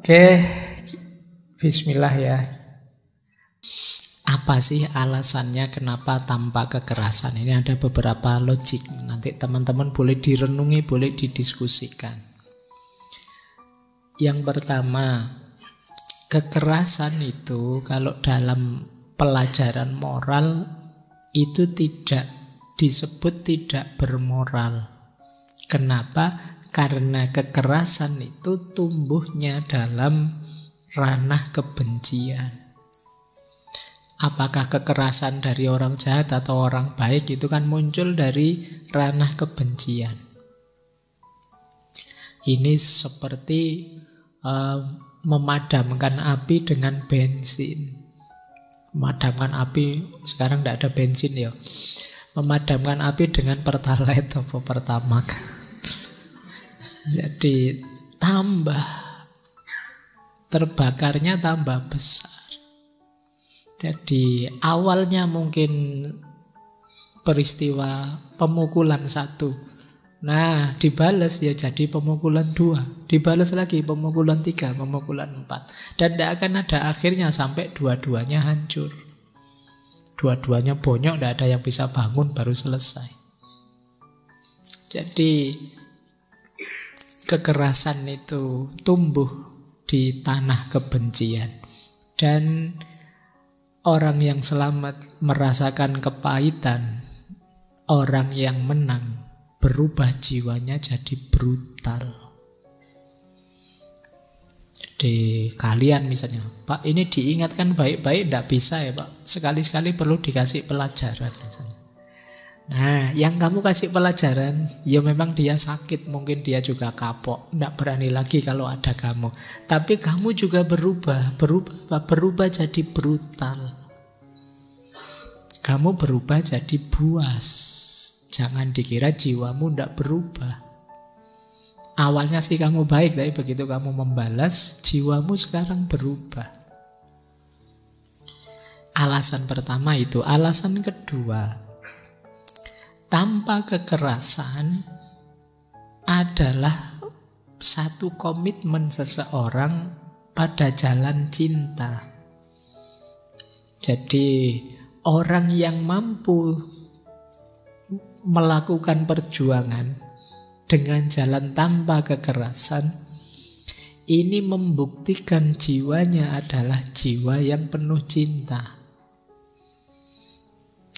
Oke, bismillah ya. Apa sih alasannya kenapa tanpa kekerasan? Ini ada beberapa logik. Nanti teman-teman boleh direnungi, boleh didiskusikan. Yang pertama, kekerasan itu kalau dalam pelajaran moral itu tidak disebut tidak bermoral. Kenapa? Karena kekerasan itu tumbuhnya dalam ranah kebencian. Apakah kekerasan dari orang jahat atau orang baik itu kan muncul dari ranah kebencian. Ini seperti memadamkan api dengan bensin. Memadamkan api, sekarang tidak ada bensin ya. Memadamkan api dengan pertalite atau pertamax. Jadi tambah terbakarnya tambah besar. Jadi awalnya mungkin peristiwa pemukulan 1. Nah, dibalas ya jadi pemukulan 2. Dibalas lagi pemukulan 3, pemukulan 4. Dan tidak akan ada akhirnya sampai dua-duanya hancur. Dua-duanya bonyok, tidak ada yang bisa bangun baru selesai. Jadi kekerasan itu tumbuh di tanah kebencian. Dan orang yang selamat merasakan kepahitan. Orang yang menang berubah jiwanya jadi brutal. Jadi kalian misalnya, Pak ini diingatkan baik-baik, tidak bisa ya Pak. Sekali-sekali perlu dikasih pelajaran misalnya. Nah, yang kamu kasih pelajaran, ya memang dia sakit, mungkin dia juga kapok, tidak berani lagi kalau ada kamu. Tapi kamu juga berubah jadi brutal. Kamu berubah jadi buas. Jangan dikira jiwamu tidak berubah. Awalnya sih kamu baik, tapi begitu kamu membalas, jiwamu sekarang berubah. Alasan pertama itu. Alasan kedua, tanpa kekerasan adalah satu komitmen seseorang pada jalan cinta. Jadi orang yang mampu melakukan perjuangan dengan jalan tanpa kekerasan, ini membuktikan jiwanya adalah jiwa yang penuh cinta.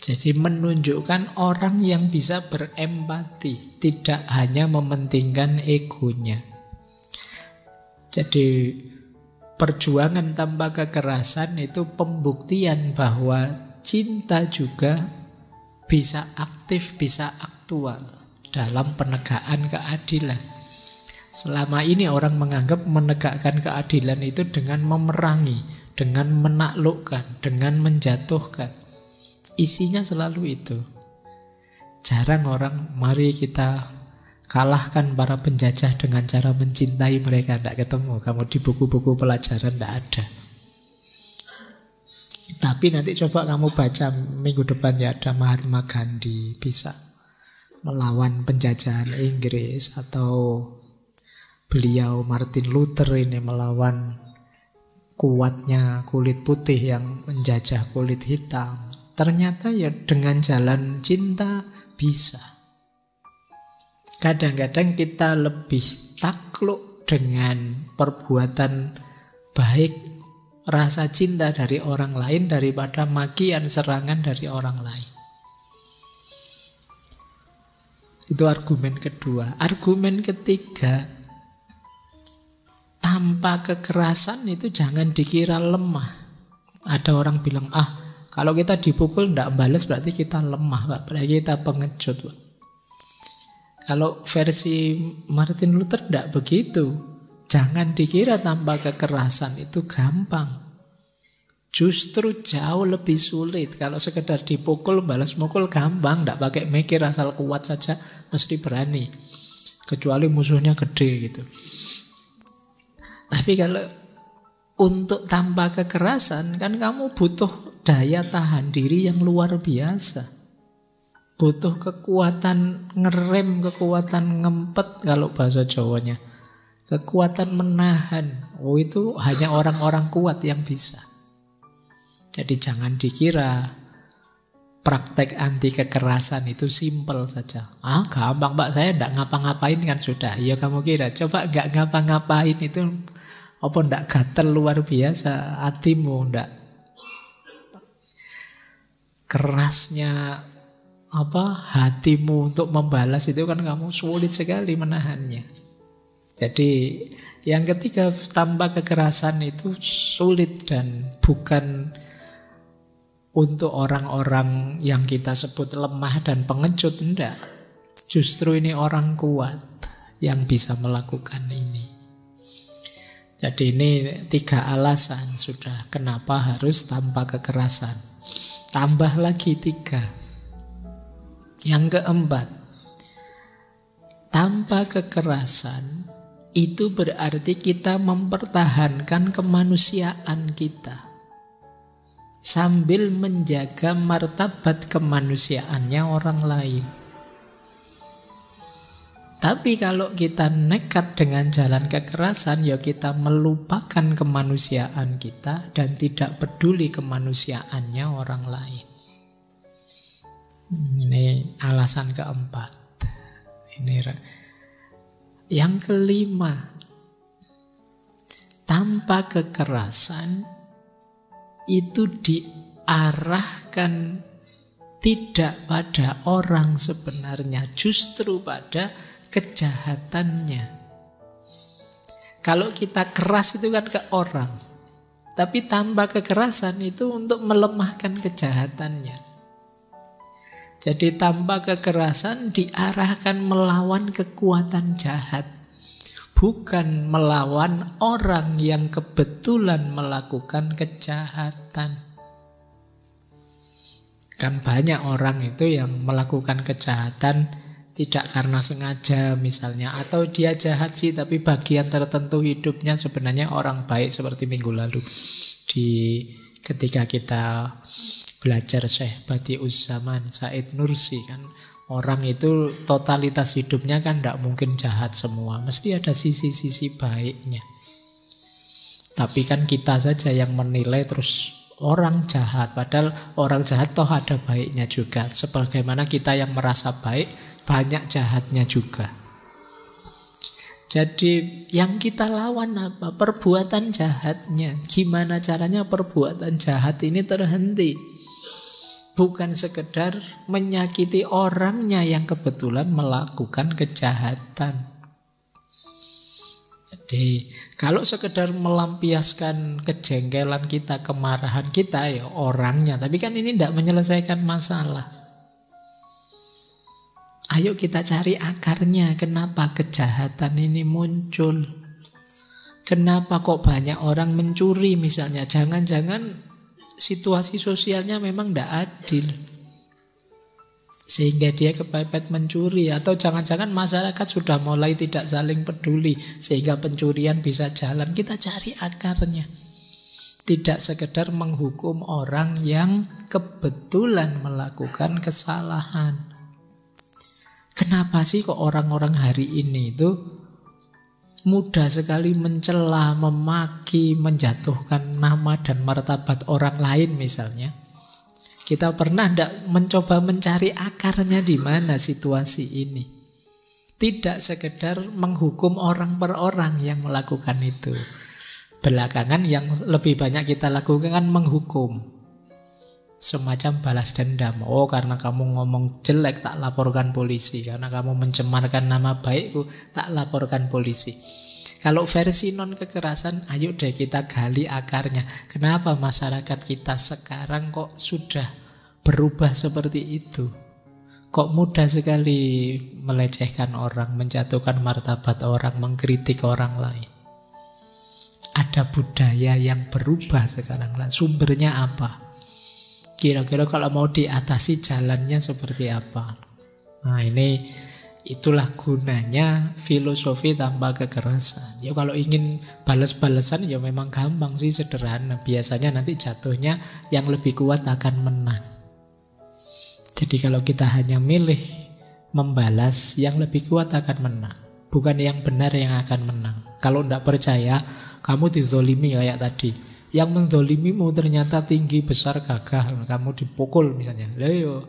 Jadi menunjukkan orang yang bisa berempati, tidak hanya mementingkan egonya. Jadi perjuangan tanpa kekerasan itu pembuktian bahwa cinta juga bisa aktif, bisa aktual dalam penegakan keadilan. Selama ini orang menganggap menegakkan keadilan itu dengan memerangi, dengan menaklukkan, dengan menjatuhkan. Isinya selalu itu. Jarang orang, mari kita kalahkan para penjajah dengan cara mencintai mereka. Tidak ketemu. Kamu di buku-buku pelajaran tidak ada. Tapi nanti coba kamu baca minggu depan ya, ada Mahatma Gandhi bisa melawan penjajahan Inggris, atau beliau Martin Luther ini melawan kuatnya kulit putih yang menjajah kulit hitam. Ternyata ya dengan jalan cinta bisa. Kadang-kadang kita lebih takluk dengan perbuatan baik, rasa cinta dari orang lain daripada makian, serangan dari orang lain. Itu argumen kedua. Argumen ketiga, tanpa kekerasan itu jangan dikira lemah. Ada orang bilang, kalau kita dipukul tidak balas berarti kita lemah, Pak. Berarti kita pengecut, Pak. Kalau versi Martin Luther tidak begitu. Jangan dikira tanpa kekerasan itu gampang. Justru jauh lebih sulit. Kalau sekedar dipukul, balas mukul gampang, tidak pakai mikir, asal kuat saja mesti berani. Kecuali musuhnya gede gitu. Tapi kalau untuk tanpa kekerasan kan kamu butuh daya tahan diri yang luar biasa. Butuh kekuatan ngerem, kekuatan ngempet kalau bahasa Jawanya. Kekuatan menahan, oh itu hanya orang-orang kuat yang bisa. Jadi jangan dikira praktek anti kekerasan itu simpel saja. Gampang Pak, saya enggak ngapa-ngapain kan sudah. Ya kamu kira, coba enggak ngapa-ngapain itu apa enggak gatel luar biasa hatimu, enggak kerasnya hatimu untuk membalas itu kan kamu sulit sekali menahannya. Jadi yang ketiga, tanpa kekerasan itu sulit dan bukan untuk orang-orang yang kita sebut lemah dan pengecut, enggak. Justru ini orang kuat yang bisa melakukan ini. Jadi ini 3 alasan sudah kenapa harus tanpa kekerasan. Tambah lagi 3. Yang keempat, tanpa kekerasan itu berarti kita mempertahankan kemanusiaan kita sambil menjaga martabat kemanusiaannya orang lain. Tapi kalau kita nekat dengan jalan kekerasan, ya kita melupakan kemanusiaan kita dan tidak peduli kemanusiaannya orang lain. Ini alasan keempat. Yang kelima, tanpa kekerasan itu diarahkan tidak pada orang sebenarnya, justru pada kejahatannya. Kalau kita keras itu kan ke orang, tapi tanpa kekerasan itu untuk melemahkan kejahatannya. Jadi tanpa kekerasan diarahkan melawan kekuatan jahat, bukan melawan orang yang kebetulan melakukan kejahatan. Kan banyak orang itu yang melakukan kejahatan tidak karena sengaja misalnya, atau dia jahat sih tapi bagian tertentu hidupnya sebenarnya orang baik, seperti minggu lalu ketika kita belajar Syekh Badi'uz Zaman Said Nursi, kan orang itu totalitas hidupnya kan tidak mungkin jahat semua, mesti ada sisi-sisi baiknya. Tapi kan kita saja yang menilai terus orang jahat, padahal orang jahat toh ada baiknya juga. Sebagaimana kita yang merasa baik, banyak jahatnya juga. Jadi yang kita lawan apa? Perbuatan jahatnya. Gimana caranya perbuatan jahat ini terhenti? Bukan sekedar menyakiti orangnya yang kebetulan melakukan kejahatan. Jadi kalau sekedar melampiaskan kejengkelan kita, kemarahan kita, ya orangnya. Tapi kan ini tidak menyelesaikan masalah. Ayo kita cari akarnya. Kenapa kejahatan ini muncul? Kenapa kok banyak orang mencuri misalnya? Jangan-jangan situasi sosialnya memang tidak adil sehingga dia kepepet mencuri. Atau jangan-jangan masyarakat sudah mulai tidak saling peduli sehingga pencurian bisa jalan. Kita cari akarnya. Tidak sekedar menghukum orang yang kebetulan melakukan kesalahan. Kenapa sih kok orang-orang hari ini itu mudah sekali mencela, memaki, menjatuhkan nama dan martabat orang lain misalnya? Kita pernah tidak mencoba mencari akarnya di mana situasi ini? Tidak sekedar menghukum orang per orang yang melakukan itu. Belakangan yang lebih banyak kita lakukan kan menghukum. Semacam balas dendam. Oh, karena kamu ngomong jelek tak laporkan polisi. Karena kamu mencemarkan nama baikku tak laporkan polisi. Kalau versi non kekerasan, ayo deh kita gali akarnya. Kenapa masyarakat kita sekarang kok sudah berubah seperti itu? Kok mudah sekali melecehkan orang, menjatuhkan martabat orang, mengkritik orang lain? Ada budaya yang berubah sekarang. Sumbernya apa? Kira-kira kalau mau diatasi jalannya seperti apa? Nah itulah gunanya filosofi tanpa kekerasan. Ya kalau ingin balas-balasan ya memang gampang sih, sederhana. Biasanya nanti jatuhnya yang lebih kuat akan menang. Jadi kalau kita hanya milih membalas, yang lebih kuat akan menang. bukan yang benar yang akan menang. Kalau tidak percaya, kamu dizolimi kayak tadi. Yang menzolimimu ternyata tinggi, besar, gagah. Kamu dipukul misalnya. Ayo,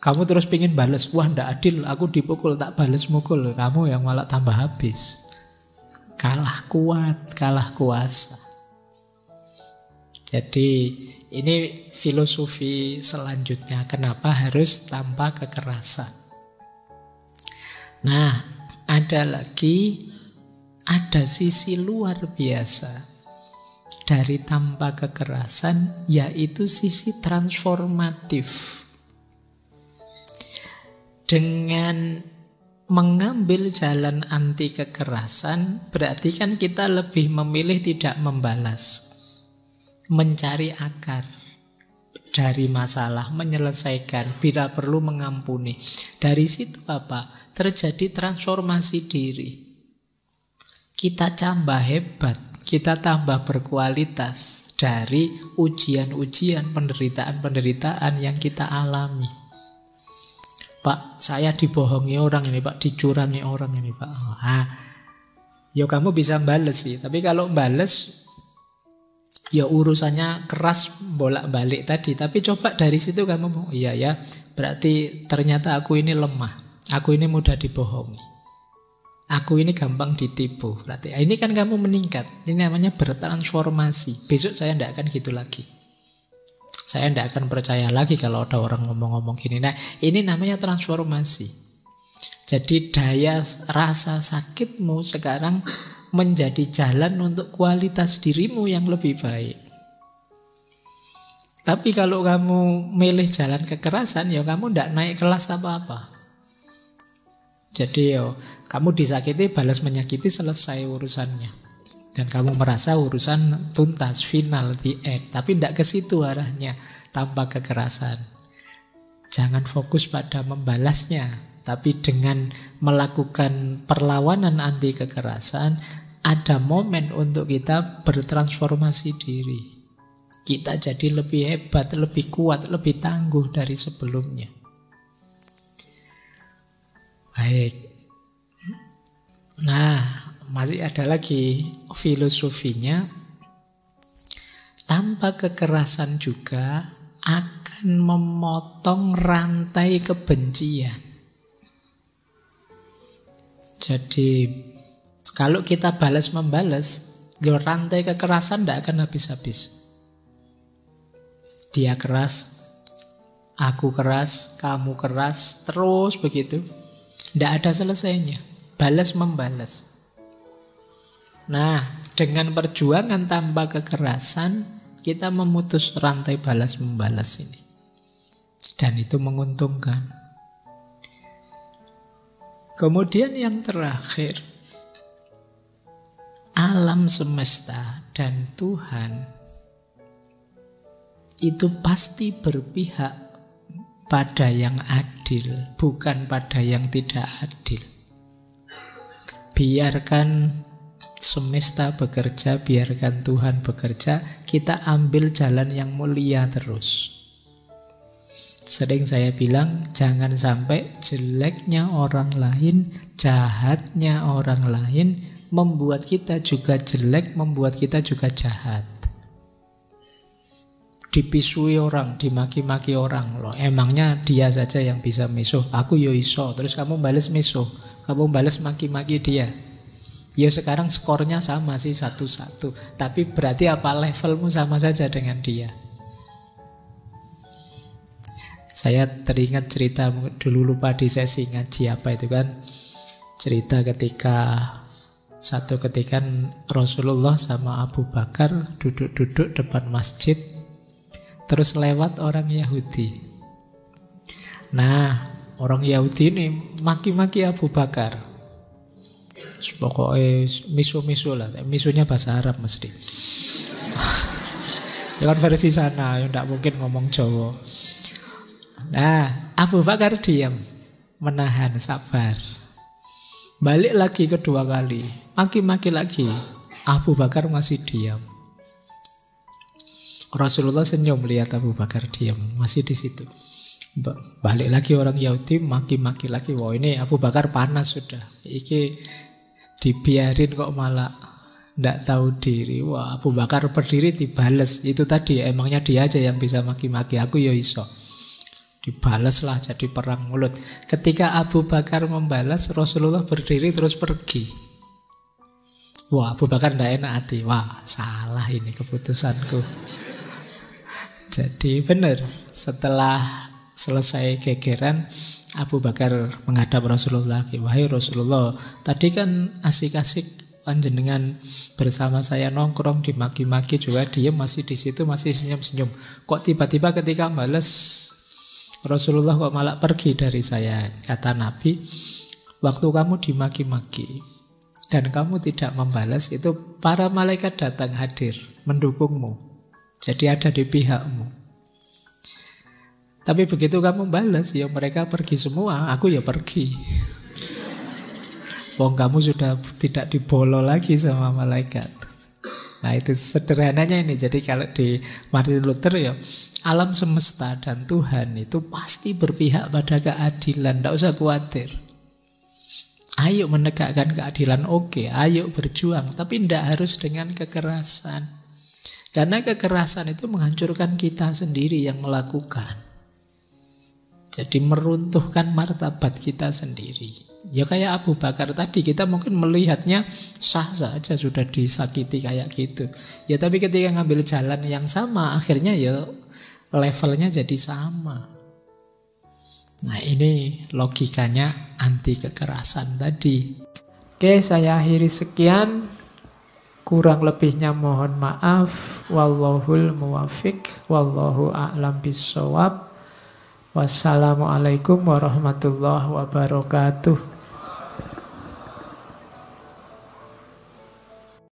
kamu terus pingin balas. Wah, tidak adil, aku dipukul, tak balas mukul. Kamu yang malah tambah habis. Kalah kuat, kalah kuasa. Jadi ini filosofi selanjutnya. Kenapa harus tanpa kekerasan? Nah, ada sisi luar biasa dari tanpa kekerasan, yaitu sisi transformatif. Dengan mengambil jalan anti kekerasan, berarti kan kita lebih memilih tidak membalas, mencari akar dari masalah, menyelesaikan, bila perlu mengampuni. Dari situ apa? Terjadi transformasi diri. Kita tambah hebat, kita tambah berkualitas dari ujian-ujian, penderitaan-penderitaan yang kita alami. Pak, saya dibohongi orang ini, Pak, dicurangi orang ini, Pak. Ya kamu bisa bales sih, tapi kalau bales ya urusannya keras bolak-balik tadi. Tapi coba dari situ kamu, iya ya, berarti ternyata aku ini lemah, aku ini mudah dibohongi, aku ini gampang ditipu. Berarti ini kan kamu meningkat. Ini namanya bertransformasi. Besok saya tidak akan gitu lagi. Saya tidak akan percaya lagi kalau ada orang ngomong-ngomong gini. Nah, ini namanya transformasi. Jadi daya rasa sakitmu sekarang menjadi jalan untuk kualitas dirimu yang lebih baik. Tapi kalau kamu milih jalan kekerasan, ya kamu tidak naik kelas apa-apa. Jadi kamu disakiti, balas menyakiti, selesai urusannya. Dan kamu merasa urusan tuntas, final, the end. Tapi tidak ke situ arahnya tanpa kekerasan. Jangan fokus pada membalasnya, tapi dengan melakukan perlawanan anti kekerasan, ada momen untuk kita bertransformasi diri. Kita jadi lebih hebat, lebih kuat, lebih tangguh dari sebelumnya. Baik. Nah, masih ada lagi filosofinya. Tanpa kekerasan juga akan memotong rantai kebencian. Jadi kalau kita balas-membalas, rantai kekerasan tidak akan habis-habis. Dia keras, aku keras, kamu keras, terus begitu. Tidak ada selesainya. Balas-membalas. Nah, dengan perjuangan tanpa kekerasan, kita memutus rantai balas-membalas ini. Dan itu menguntungkan. Kemudian yang terakhir, alam semesta dan Tuhan itu pasti berpihak pada yang adil, bukan pada yang tidak adil. Biarkan semesta bekerja, biarkan Tuhan bekerja, kita ambil jalan yang mulia terus. Sering saya bilang, jangan sampai jeleknya orang lain, jahatnya orang lain membuat kita juga jelek, membuat kita juga jahat. Dipisui orang, dimaki-maki orang. Loh, emangnya dia saja yang bisa misuh, aku yo iso. Terus kamu balas misuh, kamu balas maki-maki dia. Ya sekarang skornya sama sih 1-1. Tapi berarti apa, levelmu sama saja dengan dia. Saya teringat cerita dulu, lupa di sesi ngaji apa itu kan. Cerita satu ketika Rasulullah sama Abu Bakar duduk-duduk depan masjid. Terus lewat orang Yahudi. Nah, orang Yahudi ini maki-maki Abu Bakar. Pokoknya misu-misu lah. Misunya bahasa Arab mesti. Dengan versi sana, yang tidak mungkin ngomong Jawa. Nah, Abu Bakar diam, menahan, sabar. Balik lagi kedua kali, maki-maki lagi. Abu Bakar masih diam. Rasulullah senyum lihat Abu Bakar diam, masih di situ. Balik lagi orang Yahudi maki-maki lagi. Wah ini Abu Bakar panas sudah. Iki dibiarin kok malah ndak tahu diri. Wah Abu Bakar berdiri dibales. Itu tadi emangnya dia aja yang bisa maki-maki. Aku ya iso. Dibalas lah jadi perang mulut. Ketika Abu Bakar membalas, Rasulullah berdiri terus pergi. Wah Abu Bakar ndak enak hati. Wah salah ini keputusanku. Jadi benar, setelah selesai gegeran, Abu Bakar menghadap Rasulullah lagi. Wahai Rasulullah, tadi kan asik-asik panjenengan bersama saya nongkrong dimaki-maki juga diem masih di situ masih senyum-senyum. Kok tiba-tiba ketika balas Rasulullah kok malah pergi dari saya? Kata Nabi, waktu kamu dimaki-maki dan kamu tidak membalas, itu para malaikat datang hadir mendukungmu. Jadi ada di pihakmu. Tapi begitu kamu balas, ya mereka pergi semua, aku ya pergi. Wong kamu sudah tidak dibolo lagi sama malaikat. Nah itu sederhananya ini. Jadi kalau di Martin Luther ya, alam semesta dan Tuhan itu pasti berpihak pada keadilan. Tidak usah khawatir. Ayo menegakkan keadilan, oke. Ayo berjuang, tapi tidak harus dengan kekerasan. Karena kekerasan itu menghancurkan kita sendiri yang melakukan. Jadi meruntuhkan martabat kita sendiri. Ya kayak Abu Bakar tadi, kita mungkin melihatnya sah saja sudah disakiti kayak gitu. Ya tapi ketika ngambil jalan yang sama, akhirnya ya levelnya jadi sama. Nah ini logikanya anti kekerasan tadi. Oke, saya akhiri sekian. Kurang lebihnya mohon maaf. Wallahul muwafiq. Wallahu a'lam bissawab. Wassalamualaikum warahmatullahi wabarakatuh.